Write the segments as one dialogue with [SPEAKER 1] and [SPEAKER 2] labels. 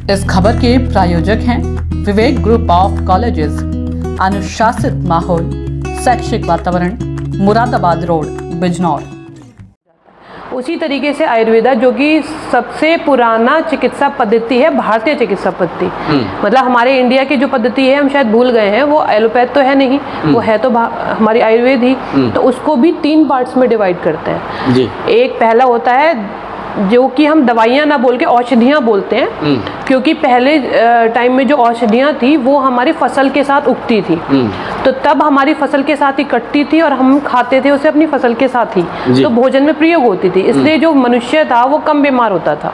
[SPEAKER 1] इस खबर के प्रायोजक हैं विवेक ग्रुप ऑफ कॉलेजेस, अनुशासित माहौल, शैक्षिक वातावरण, मुरादाबाद रोड, बिजनौर।
[SPEAKER 2] उसी तरीके से आयुर्वेदा, जो कि सबसे पुराना चिकित्सा पद्धति है, भारतीय चिकित्सा पद्धति, मतलब हमारे इंडिया की जो पद्धति है हम शायद भूल गए हैं, वो एलोपैथ तो है नहीं, वो है तो हमारी आयुर्वेद ही। तो उसको भी 3 पार्ट्स में डिवाइड करते हैं जी। एक पहला होता है जो कि हम दवाइयाँ ना बोल के औषधियाँ बोलते हैं, क्योंकि पहले टाइम में जो औषधियाँ थी वो हमारी फसल के साथ उगती थी, तो तब हमारी फसल के साथ ही कटती थी और हम खाते थे उसे अपनी फसल के साथ ही, तो भोजन में प्रयोग होती थी, इसलिए जो मनुष्य था वो कम बीमार होता था।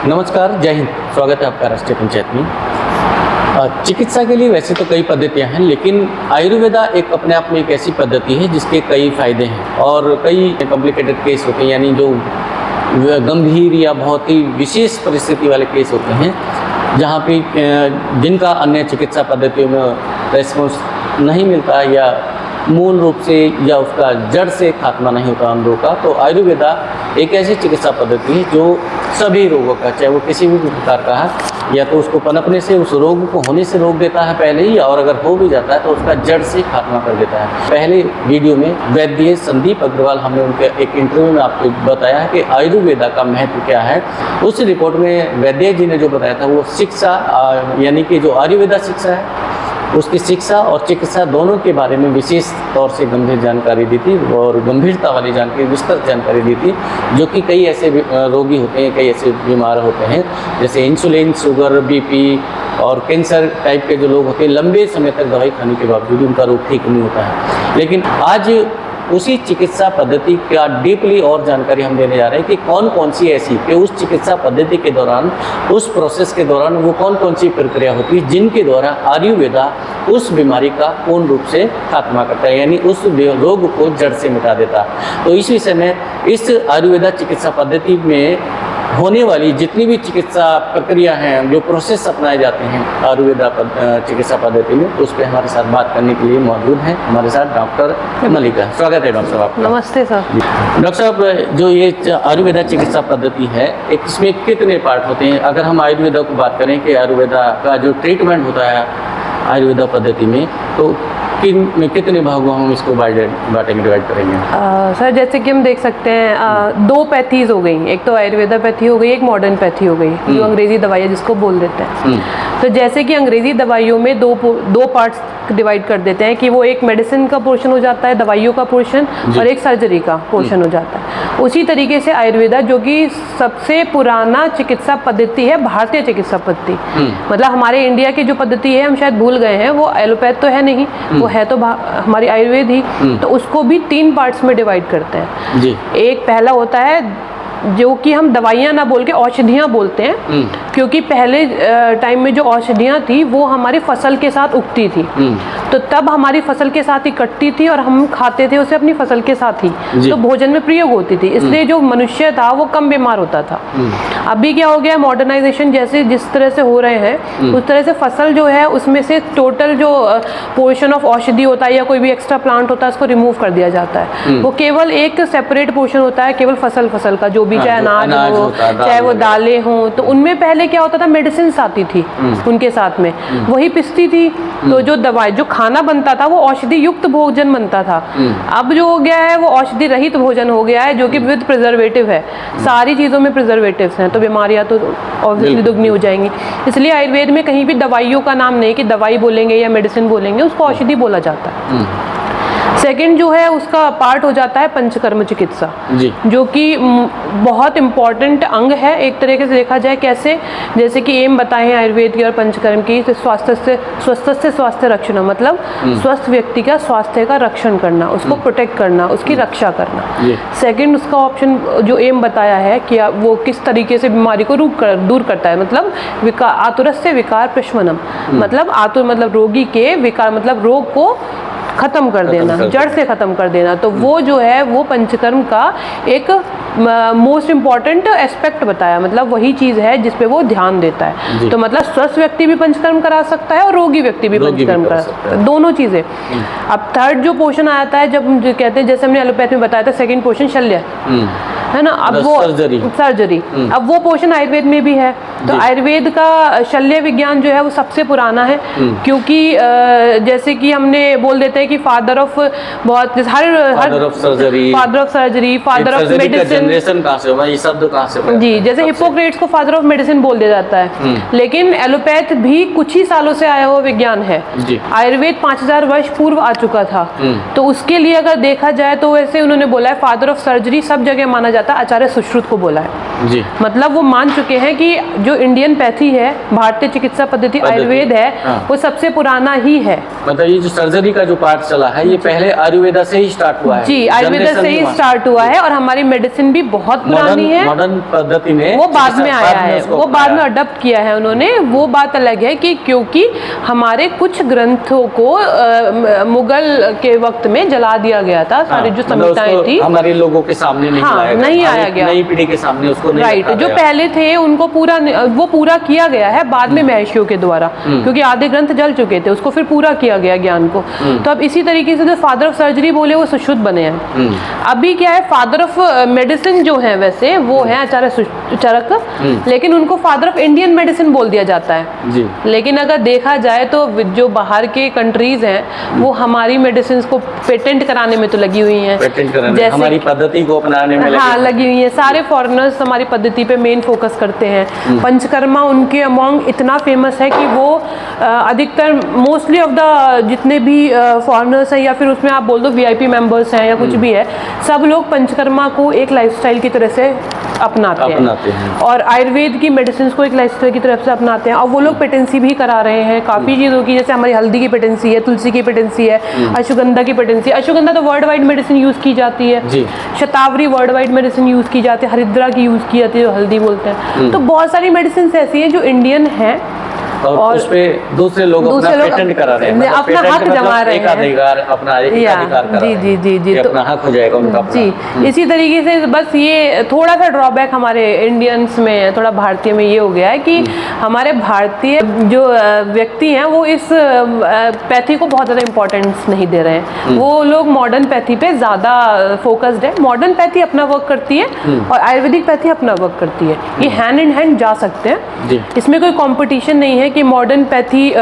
[SPEAKER 3] नमस्कार, जय हिंद। स्वागत है आपका राष्ट्रीय पंचायत में। चिकित्सा के लिए वैसे तो कई पद्धतियां हैं, लेकिन आयुर्वेदा एक अपने आप में एक ऐसी पद्धति है जिसके कई फायदे हैं और कई कॉम्प्लिकेटेड केस होते हैं, यानी जो गंभीर या बहुत ही विशेष परिस्थिति वाले केस होते हैं, जहाँ पे जिनका अन्य चिकित्सा पद्धतियों में रेस्पॉन्स नहीं मिलता या मूल रूप से या उसका जड़ से खात्मा नहीं होता उन रोगों का, तो आयुर्वेदा एक ऐसी चिकित्सा पद्धति है जो सभी रोगों का, चाहे वो किसी भी प्रकार का है, या तो उसको पनपने से उस रोग को होने से रोक देता है पहले ही, और अगर हो भी जाता है तो उसका जड़ से खात्मा कर देता है। पहले वीडियो में वैद्य संदीप अग्रवाल, हमने उनके एक इंटरव्यू में आपको बताया है कि आयुर्वेदा का महत्व क्या है। उस रिपोर्ट में वैद्य जी ने जो बताया था वो शिक्षा, यानी कि जो आयुर्वेदा शिक्षा है उसकी शिक्षा और चिकित्सा दोनों के बारे में विशेष तौर से गंभीर जानकारी दी थी और गंभीरता वाली जानकारी, विस्तृत जानकारी दी थी, जो कि कई ऐसे रोगी होते हैं, कई ऐसे बीमार होते हैं, जैसे इंसुलिन, शुगर, बीपी और कैंसर टाइप के जो लोग होते हैं, लंबे समय तक दवाई खाने के बावजूद उनका रोग ठीक नहीं होता है। लेकिन आज उसी चिकित्सा पद्धति का डीपली और जानकारी हम देने जा रहे हैं कि कौन कौन सी ऐसी, कि उस चिकित्सा पद्धति के दौरान, उस प्रोसेस के दौरान वो कौन कौन सी प्रक्रिया होती है जिनके द्वारा आयुर्वेदा उस बीमारी का पूर्ण रूप से खात्मा करता है, यानी उस रोग को जड़ से मिटा देता है। तो इस विषय में इस आयुर्वेदा चिकित्सा पद्धति में होने वाली जितनी भी चिकित्सा प्रक्रिया हैं, जो प्रोसेस अपनाए जाते हैं आयुर्वेदा चिकित्सा पद्धति में, उस पर हमारे साथ बात करने के लिए मौजूद हैं हमारे साथ डॉक्टर मलिका। स्वागत है डॉक्टर साहब आपका।
[SPEAKER 2] नमस्ते सर।
[SPEAKER 3] डॉक्टर साहब, जो ये आयुर्वेदा चिकित्सा पद्धति है, एक इसमें कितने पार्ट होते हैं? अगर हम आयुर्वेदा को बात करें कि आयुर्वेदा का जो ट्रीटमेंट होता है आयुर्वेदा पद्धति में, तो कितने भागों हम इसको बांटे में डिवाइड करेंगे?
[SPEAKER 2] सर, जैसे कि हम देख सकते हैं 2 पैथीज हो गई, एक तो आयुर्वेदा पैथी हो गई, एक मॉडर्न पैथी हो गई, जो अंग्रेजी दवाइयाँ जिसको बोल देते हैं। तो जैसे कि अंग्रेजी दवाइयों में दो पार्ट्स डिवाइड कर देते हैं कि वो एक मेडिसिन का पोर्शन हो जाता है, दवाइयों का पोर्शन, और एक सर्जरी का पोर्शन हो जाता है। उसी तरीके से आयुर्वेदा, जो कि सबसे पुराना चिकित्सा पद्धति है, भारतीय चिकित्सा पद्धति, मतलब हमारे इंडिया की जो पद्धति है हम शायद भूल गए हैं, वो एलोपैथ तो है नहीं, वो है तो हमारी आयुर्वेद ही, तो उसको भी 3 पार्ट्स में डिवाइड करते हैं जी। एक पहला होता है जो कि हम दवाइयाँ ना बोल के औषधियाँ बोलते हैं, क्योंकि पहले टाइम में जो औषधियाँ थी वो हमारी फसल के साथ उगती थी, तो तब हमारी फसल के साथ ही कटती थी और हम खाते थे उसे अपनी फसल के साथ ही, तो भोजन में प्रयोग होती थी, इसलिए जो मनुष्य था वो कम बीमार होता था। अभी क्या हो गया, मॉडर्नाइजेशन जैसे जिस तरह से हो रहे हैं उस तरह से फसल जो है उसमें से टोटल जो पोर्शन ऑफ औषधि होता है या कोई भी एक्स्ट्रा प्लांट होता है उसको रिमूव कर दिया जाता है। वो केवल एक सेपरेट पोर्शन होता है, केवल फसल का, जो भी चाहे अनाज हो, चाहे वो दालें हो, तो उनमें पहले क्या होता था, मेडिसिन आती थी उनके साथ में, वही पिसती थी, तो जो दवाई, जो खाना बनता था वो औषधि युक्त भोजन बनता था। अब जो हो गया है वो औषधि रहित भोजन हो गया है, जो कि विद प्रिजर्वेटिव है, सारी चीज़ों में प्रिजर्वेटिव्स हैं, तो बीमारियां तो ऑब्वियसली दुगनी हो जाएंगी। इसलिए आयुर्वेद में कहीं भी दवाइयों का नाम नहीं कि दवाई बोलेंगे या मेडिसिन बोलेंगे, उसको औषधि बोला जाता है। सेकंड जो है उसका पार्ट हो जाता है पंचकर्म चिकित्सा, जो कि बहुत इम्पॉर्टेंट अंग है एक तरीके से देखा जाए। कैसे? जैसे कि एम बताए हैं आयुर्वेद की और पंचकर्म की, स्वस्थ से स्वास्थ्य रक्षण, मतलब स्वस्थ व्यक्ति का स्वास्थ्य का रक्षण करना, उसको प्रोटेक्ट करना, उसकी रक्षा करना। सेकंड उसका ऑप्शन जो एम बताया है कि वो किस तरीके से बीमारी को दूर करता है, मतलब आतुरस्य विकार प्रशमनम, मतलब आतुर मतलब रोगी के, विकार मतलब रोग को खत्म कर देना, जड़ से खत्म कर देना। तो वो जो है वो पंचकर्म का एक मोस्ट इम्पॉर्टेंट एस्पेक्ट बताया, मतलब वही चीज़ है जिस पे वो ध्यान देता है। तो मतलब स्वस्थ व्यक्ति भी पंचकर्म करा सकता है और रोगी व्यक्ति भी पंचकर्म करा सकता है, दोनों चीज़ें। अब थर्ड जो पोर्शन आता है, जब जो कहते हैं, जैसे हमने एलोपैथी में बताया था, सेकंड पोर्शन शल्य है ना, अब वो सर्जरी, अब वो पोर्शन आयुर्वेद में भी है। तो आयुर्वेद का शल्य विज्ञान जो है वो सबसे पुराना है, क्योंकि जैसे कि हमने बोल देते हैं कि फादर ऑफ बहुत father of surgery, father of medicine,
[SPEAKER 3] कहाँ से हुआ ये शब्द, कहाँ से?
[SPEAKER 2] जी, जैसे हिप्पोक्रेट्स को फादर ऑफ मेडिसिन बोल दिया जाता है, लेकिन एलोपैथ भी कुछ ही सालों से आया हुआ विज्ञान है। आयुर्वेद 5000 वर्ष पूर्व आ चुका था। तो उसके लिए अगर देखा जाए तो वैसे उन्होंने बोला है फादर ऑफ सर्जरी सब जगह माना जाता है, आचार्य सुश्रुत को बोला है जी। मतलब वो मान चुके हैं कि जो इंडियन पैथी है, भारतीय चिकित्सा पद्धति आयुर्वेद है, वो सबसे पुराना ही है।
[SPEAKER 3] मतलब ये जो सर्जरी का जो पार्ट चला है ये पहले आयुर्वेदा से ही स्टार्ट हुआ है
[SPEAKER 2] जी, आयुर्वेदा से ही स्टार्ट हुआ है, और हमारी मेडिसिन भी बहुत पुरानी है।
[SPEAKER 3] मॉडर्न पद्धति में
[SPEAKER 2] वो बाद में आया है, वो बाद में अडॉप्ट किया है उन्होंने। वो बात अलग है कि क्योंकि हमारे कुछ ग्रंथों को मुगल के वक्त में जला दिया गया था, सारी जो संहिताएं थी
[SPEAKER 3] हमारे लोगों के सामने नहीं
[SPEAKER 2] आया गया,
[SPEAKER 3] नई पीढ़ी के सामने उसको नहीं
[SPEAKER 2] राइट। जो पहले थे उनको पूरा किया गया है बाद में महर्षियों के द्वारा, क्योंकि आधे ग्रंथ जल चुके थे, उसको फिर पूरा किया गया ज्ञान को। तो अब इसी तरीके से जो फादर ऑफ सर्जरी बोले वो सुश्रुत बने हैं। अभी क्या है, फादर ऑफ मेडिसिन जो है वैसे वो है आचार्य चरक, लेकिन उनको फादर ऑफ इंडियन मेडिसिन बोल दिया जाता है जी। लेकिन अगर देखा जाए तो जो बाहर के कंट्रीज हैं वो हमारी मेडिसिन को पेटेंट कराने में तो लगी हुई हैं,
[SPEAKER 3] जैसे हमारी पद्धति को अपनाने में
[SPEAKER 2] लगी हुई है। सारे फॉरेनर्स हमारी पद्धति पे मेन फोकस करते हैं। पंचकर्मा उनके अमोंग इतना फेमस है कि वो अधिकतर मोस्टली ऑफ द जितने भी फॉरेनर्स हैं, या फिर उसमें आप बोल दो VIP मेंबर्स हैं या कुछ भी है, सब लोग पंचकर्मा को एक लाइफस्टाइल की तरह से अपनाते हैं और आयुर्वेद की मेडिसिन को एक लाइफस्टाइल की तरफ से अपनाते हैं। और वो लोग पेटेंसी भी करा रहे हैं काफ़ी चीज़ों की, जैसे हमारी हल्दी की पेटेंसी है, तुलसी की पेटेंसी है, अश्वगंधा की पेटेंसी। अश्वगंधा तो वर्ल्ड वाइड मेडिसिन यूज़ की जाती है, शतावरी वर्ल्ड वाइड मेडिसिन यूज़ की जाती है, हरिद्रा की यूज़ की जाती है जो हल्दी बोलते हैं। तो बहुत सारी मेडिसिन ऐसी हैं जो इंडियन हैं
[SPEAKER 3] और उस पे दूसरे लोग अपना पेटेंट करा रहे हैं, मतलब
[SPEAKER 2] अपना हक जमा रहे हैं,
[SPEAKER 3] अधिकार अपना एकाधिकार करा
[SPEAKER 2] जी जी जी जी,
[SPEAKER 3] तो अपना हक हो जाएगा उनका
[SPEAKER 2] जी। इसी तरीके से बस ये थोड़ा सा ड्रॉबैक हमारे इंडियंस में, थोड़ा भारतीय में ये हो गया है कि हमारे भारतीय जो व्यक्ति हैं वो इस पैथी को बहुत ज़्यादा इम्पोर्टेंस नहीं दे रहे हैं। वो लोग मॉडर्न पैथी पे ज़्यादा फोकस्ड है। मॉडर्न पैथी अपना वर्क करती है और आयुर्वेदिक पैथी अपना वर्क करती है, ये हैंड इन हैंड जा सकते हैं। इसमें कोई कॉम्पिटिशन नहीं है कि मॉडर्न पैथी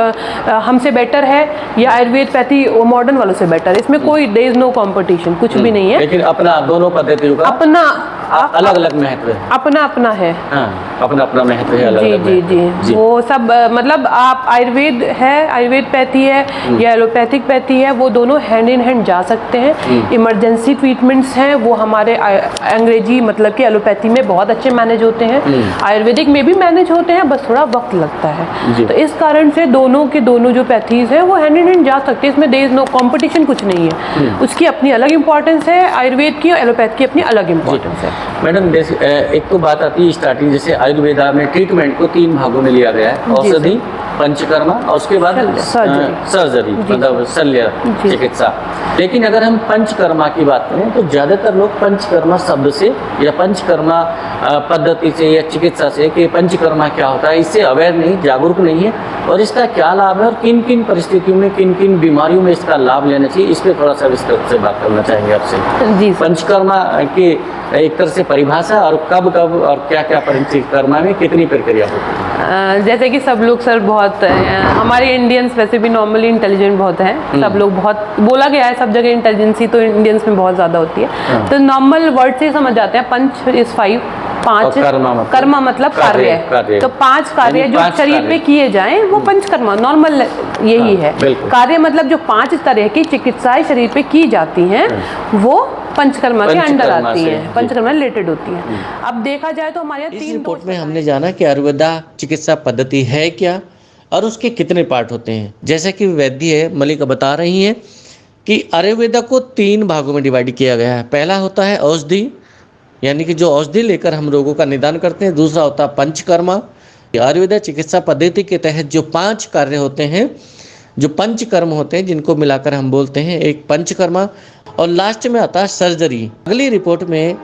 [SPEAKER 2] हमसे बेटर है या आयुर्वेद पैथी मॉडर्न वालों से बेटर है। इसमें कोई देयर इज नो कंपटीशन, कुछ भी नहीं है।
[SPEAKER 3] लेकिन अपना दोनों पद्धतियों का अपना अलग अलग महत्व है,
[SPEAKER 2] अपना है,
[SPEAKER 3] अपना अपना महत्व है, अलग
[SPEAKER 2] जी जी जी। वो सब मतलब आप आयुर्वेद है, आयुर्वेद पैथी है या एलोपैथिक पैथी है, वो दोनों हैंड इन हैंड जा सकते हैं। इमरजेंसी ट्रीटमेंट्स हैं वो हमारे अंग्रेजी मतलब कि एलोपैथी में बहुत अच्छे मैनेज होते हैं, आयुर्वेदिक में भी मैनेज होते हैं, बस थोड़ा वक्त लगता है। तो इस कारण से दोनों के दोनों जो पैथीज हैं वो हैंड इन हैंड जा सकते हैं। इसमें देयर इज नो कंपटीशन, कुछ नहीं है। उसकी अपनी अलग इंपॉर्टेंस है आयुर्वेद की, और एलोपैथ की अपनी अलग इंपॉर्टेंस है।
[SPEAKER 3] मैडम एक तो बात आती है स्टार्टिंग, जैसे आयुर्वेदा में ट्रीटमेंट को 3 भागों में लिया गया है, औषधि, पंचकर्मा और उसके बाद सर्जरी मतलब शल्य चिकित्सा। लेकिन अगर हम पंचकर्मा की बात करें तो ज़्यादातर लोग पंचकर्मा शब्द से या पंचकर्मा पद्धति से या चिकित्सा से कि पंचकर्मा क्या होता है इससे अवेयर नहीं, जागरूक नहीं है, और इसका क्या लाभ है और किन किन परिस्थितियों में किन किन बीमारियों में इसका लाभ लेना चाहिए, इस पर थोड़ा सा विस्तार से बात करना चाहेंगे आपसे। जी, पंचकर्मा की एक तरह से परिभाषा और कब कब और क्या क्या पंचकर्मा में कितनी प्रक्रिया होती है।
[SPEAKER 2] जैसे कि सब लोग सर बहुत हमारे इंडियंस वैसे भी नॉर्मली इंटेलिजेंट बहुत हैं, सब लोग बहुत बोला गया है सब जगह इंटेलिजेंसी तो इंडियंस में बहुत ज़्यादा होती है। तो नॉर्मल वर्ड से समझ जाते हैं, पंच इज 5, 5 कर्मा मतलब कार्य। तो 5 कार्य जो शरीर पे किए जाएं वो पंचकर्मा नॉर्मल यही है। कार्य मतलब जो 5 तरह की चिकित्साएं शरीर पे की जाती हैं वो पंचकर्मा के अंडर आती हैं, पंचकर्मा रिलेटेड होती हैं। अब देखा जाए तो हमारे यहाँ 3
[SPEAKER 3] रिपोर्ट में हमने जाना कि आयुर्वेदा चिकित्सा पद्धति है क्या और उसके कितने पार्ट होते हैं। जैसा कि वैद्य मलिका बता रही हैं कि आयुर्वेदा को 3 भागों में डिवाइड किया गया है। पहला होता है औषधि, यानी कि जो औषधि लेकर हम रोगों का निदान करते हैं। दूसरा होता है पंचकर्मा, आयुर्वेदा चिकित्सा पद्धति के तहत जो 5 कार्य होते हैं, जो पंचकर्म होते हैं, जिनको मिलाकर हम बोलते हैं एक पंचकर्मा। और लास्ट में आता है सर्जरी। अगली रिपोर्ट में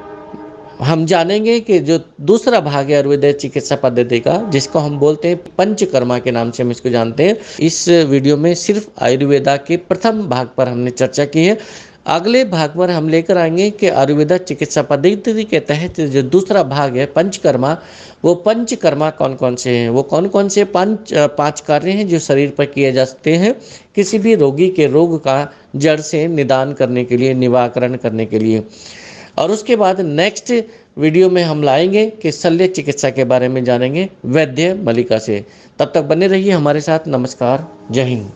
[SPEAKER 3] हम जानेंगे कि जो दूसरा भाग है आयुर्वेद चिकित्सा पद्धति का, जिसको हम बोलते हैं पंचकर्मा के नाम से हम इसको जानते हैं। इस वीडियो में सिर्फ आयुर्वेदा के प्रथम भाग पर हमने चर्चा की है। अगले भाग पर हम लेकर आएंगे कि आयुर्वेदा चिकित्सा पद्धति के तहत जो दूसरा भाग है पंचकर्मा, वो पंचकर्मा कौन कौन से हैं, वो कौन कौन से पांच कार्य हैं जो शरीर पर किए जा सकते हैं किसी भी रोगी के रोग का जड़ से निदान करने के लिए, निवारण करने के लिए। और उसके बाद नेक्स्ट वीडियो में हम लाएंगे कि शल्य चिकित्सा के बारे में जानेंगे वैद्य मल्लिका से। तब तक बने रहिए हमारे साथ। नमस्कार, जय हिंद।